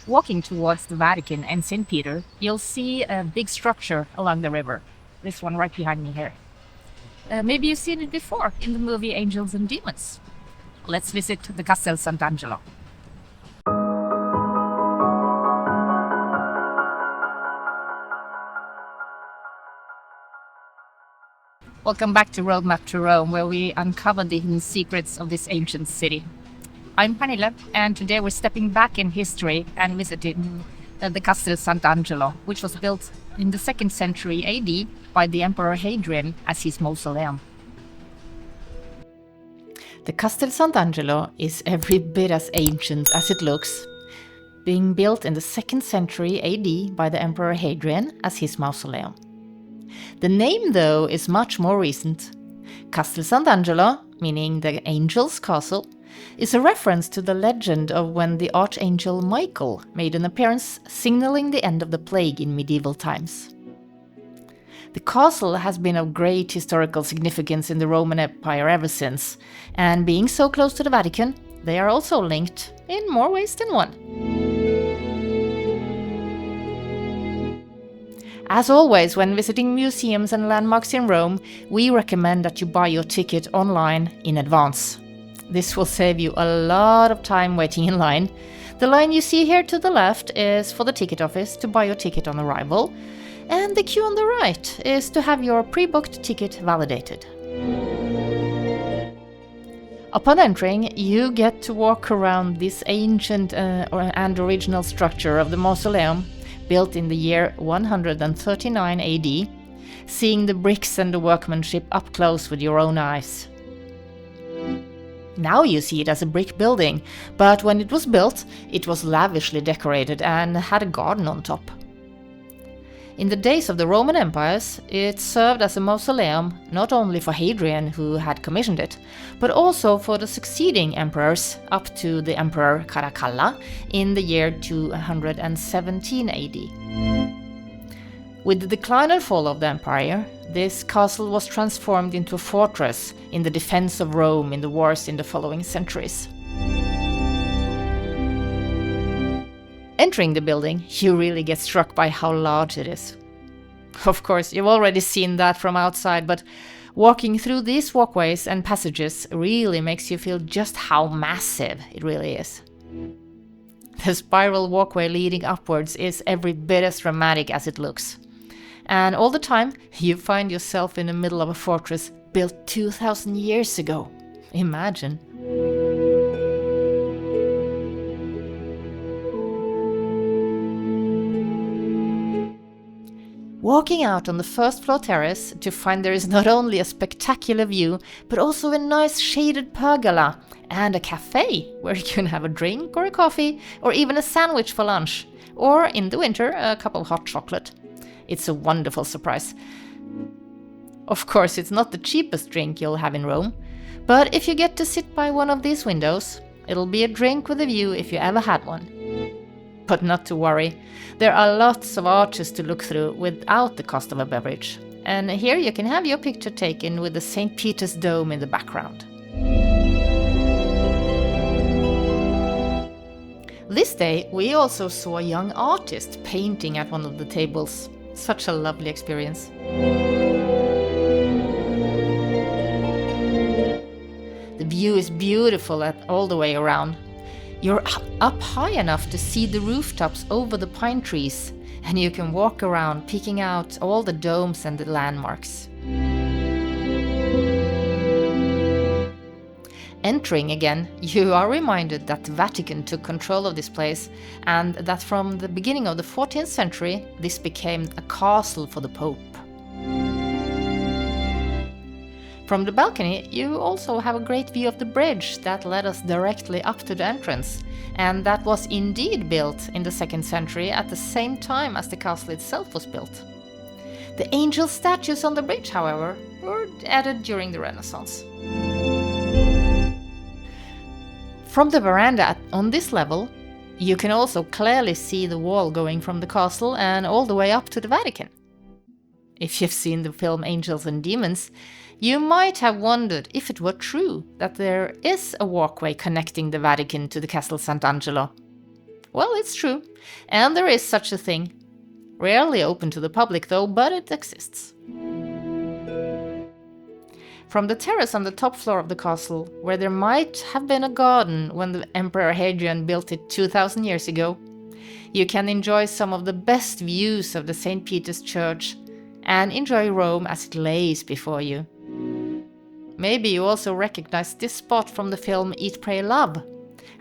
Walking towards the Vatican and St. Peter, you'll see a big structure along the river. This one right behind me here. Maybe you've seen it before in the movie Angels and Demons. Let's visit the Castel Sant Angelo. Welcome back to Roadmap to Rome, where we uncover the hidden secrets of this ancient city. I'm Pernille, and today we're stepping back in history and visiting the Castel Sant Angelo, which was built in the 2nd century AD by the Emperor Hadrian as his mausoleum. The Castel Sant Angelo is every bit as ancient as it looks, being built in the 2nd century AD by the Emperor Hadrian as his mausoleum. The name, though, is much more recent. Castel Sant Angelo, meaning the Angel's Castle, is a reference to the legend of when the Archangel Michael made an appearance signaling the end of the plague in medieval times. The castle has been of great historical significance in the Roman Empire ever since, and being so close to the Vatican, they are also linked in more ways than one. As always, when visiting museums and landmarks in Rome, we recommend that you buy your ticket online in advance. This will save you a lot of time waiting in line. The line you see here to the left is for the ticket office to buy your ticket on arrival, and the queue on the right is to have your pre-booked ticket validated. Upon entering, you get to walk around this ancient and original structure of the mausoleum, built in the year 139 AD, seeing the bricks and the workmanship up close with your own eyes. Now you see it as a brick building, but when it was built, it was lavishly decorated and had a garden on top. In the days of the Roman empires, it served as a mausoleum not only for Hadrian, who had commissioned it, but also for the succeeding emperors up to the Emperor Caracalla in the year 217 AD. With the decline and fall of the empire, this castle was transformed into a fortress in the defense of Rome in the wars in the following centuries. Entering the building, you really get struck by how large it is. Of course, you've already seen that from outside, but walking through these walkways and passages really makes you feel just how massive it really is. The spiral walkway leading upwards is every bit as dramatic as it looks. And all the time, you find yourself in the middle of a fortress built 2,000 years ago. Imagine. Walking out on the first floor terrace to find there is not only a spectacular view, but also a nice shaded pergola and a cafe where you can have a drink or a coffee or even a sandwich for lunch, or in the winter a cup of hot chocolate. It's a wonderful surprise. Of course, it's not the cheapest drink you'll have in Rome, but if you get to sit by one of these windows, it'll be a drink with a view if you ever had one. But not to worry, there are lots of arches to look through without the cost of a beverage. And here you can have your picture taken with the St. Peter's Dome in the background. This day, we also saw a young artist painting at one of the tables. Such a lovely experience. The view is beautiful all the way around. You're up high enough to see the rooftops over the pine trees, and you can walk around picking out all the domes and the landmarks. Entering again, you are reminded that the Vatican took control of this place, and that from the beginning of the 14th century, this became a castle for the Pope. From the balcony, you also have a great view of the bridge that led us directly up to the entrance, and that was indeed built in the 2nd century at the same time as the castle itself was built. The angel statues on the bridge, however, were added during the Renaissance. From the veranda on this level, you can also clearly see the wall going from the castle and all the way up to the Vatican. If you've seen the film Angels and Demons, you might have wondered if it were true that there is a walkway connecting the Vatican to the Castel Sant Angelo. Well, it's true. And there is such a thing. Rarely open to the public though, but it exists. From the terrace on the top floor of the castle, where there might have been a garden when the Emperor Hadrian built it 2000 years ago, you can enjoy some of the best views of the St. Peter's Church and enjoy Rome as it lays before you. Maybe you also recognize this spot from the film Eat, Pray, Love,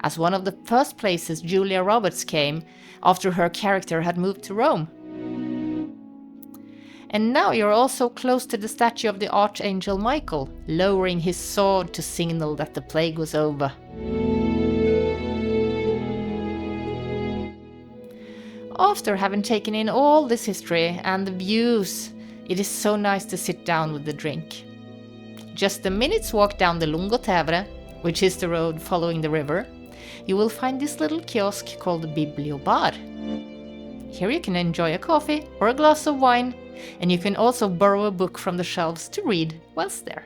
as one of the first places Julia Roberts came after her character had moved to Rome. And now you're also close to the statue of the Archangel Michael, lowering his sword to signal that the plague was over. After having taken in all this history and the views, it is so nice to sit down with a drink. Just a minute's walk down the Lungotevre, which is the road following the river, you will find this little kiosk called the Bibliobar. Here you can enjoy a coffee or a glass of wine, and you can also borrow a book from the shelves to read whilst there.